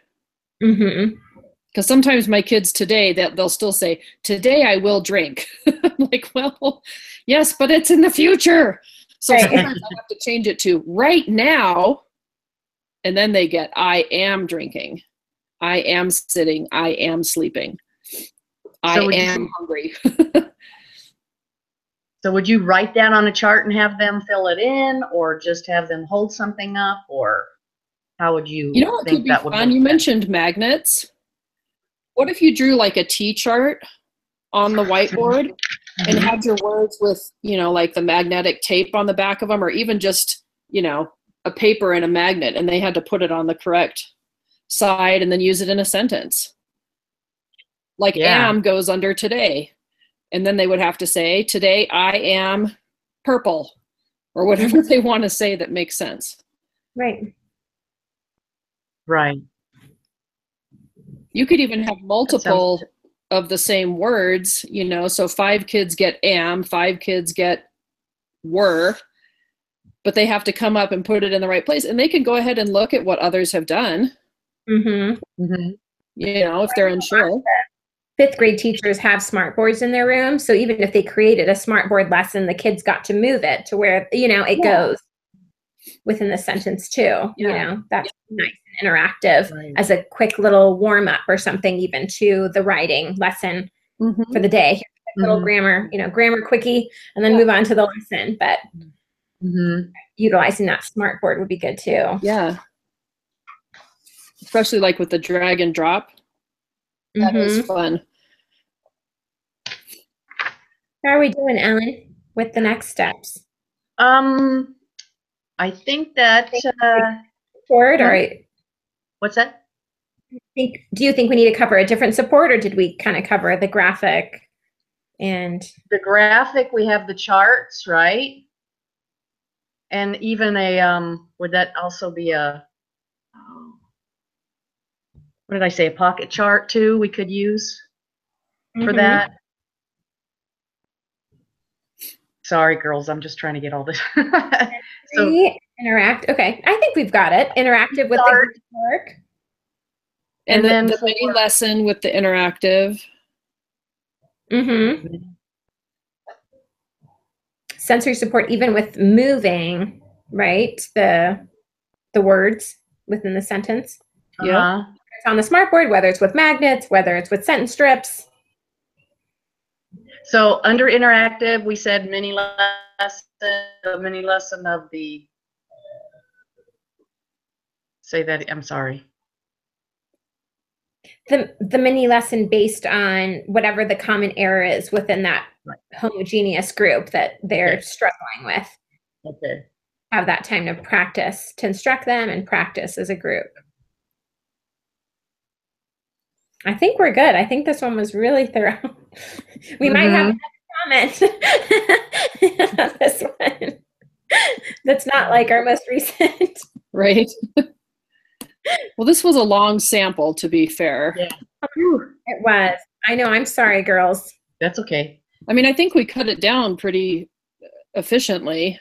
Because sometimes my kids today, they'll still say, today I will drink. I'm like, well, yes, but it's in the future. So sometimes I have to change it to right now. And then they get, I am drinking. I am sitting. I am sleeping. I am hungry. So would you write that on a chart and have them fill it in, or just have them hold something up, or how would you You know what think could be that would fun? work You best? mentioned magnets. What if you drew like a T chart on the whiteboard and had your words with, you know, like the magnetic tape on the back of them, or even just, you know, a paper and a magnet, and they had to put it on the correct side and then use it in a sentence. Like am goes under today. And then they would have to say, today I am purple, or whatever they want to say that makes sense. Right. You could even have multiple of the same words, you know, so 5 kids get am, 5 kids get were, but they have to come up and put it in the right place. And they can go ahead and look at what others have done. You know, if they're unsure. 5th grade teachers have smart boards in their room. So even if they created a smart board lesson, the kids got to move it to where, you know, it goes within the sentence too. You know, that's nice and interactive as a quick little warm up or something, even to the writing lesson for the day. Here's a little grammar, you know, grammar quickie, and then move on to the lesson. But utilizing that smart board would be good too. Yeah. Especially like with the drag and drop. That is fun. How are we doing, Ellen, with the next steps? I think that support, or what's that? Do you think we need to cover a different support, or did we kind of cover the graphic and the graphic? We have the charts, right? And even a would that also be a what did I say? A pocket chart too? We could use for that. Sorry, girls, I'm just trying to get all this. So interact. Okay, I think we've got it. Interactive with the group work, and then the mini lesson with the interactive. Sensory support, even with moving, right? The words within the sentence. It's on the smartboard, whether it's with magnets, whether it's with sentence strips. So under interactive, we said mini lesson, a mini lesson of the, say that, I'm sorry. The mini lesson based on whatever the common error is within that homogeneous group that they're struggling with. Have that time to practice, to instruct them and practice as a group. I think we're good. I think this one was really thorough. We might have another comment on this one. That's not like our most recent. Right. Well, this was a long sample, to be fair. Yeah. It was. I know. I'm sorry, girls. That's okay. I mean, I think we cut it down pretty efficiently.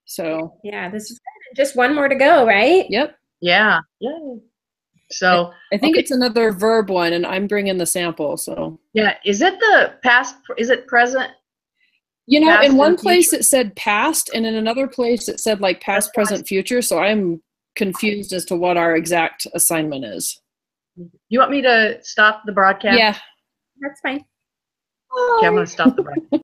So. Yeah, this is good. Just one more to go, right? Yep. Yeah. Yeah. So I think it's another verb one, and I'm bringing the sample. So yeah, is it the past? Is it present? You know, in one place it said past, and in another place it said like past, present, future. So I'm confused as to what our exact assignment is. You want me to stop the broadcast? Yeah, that's fine. Okay, I'm going to stop the broadcast.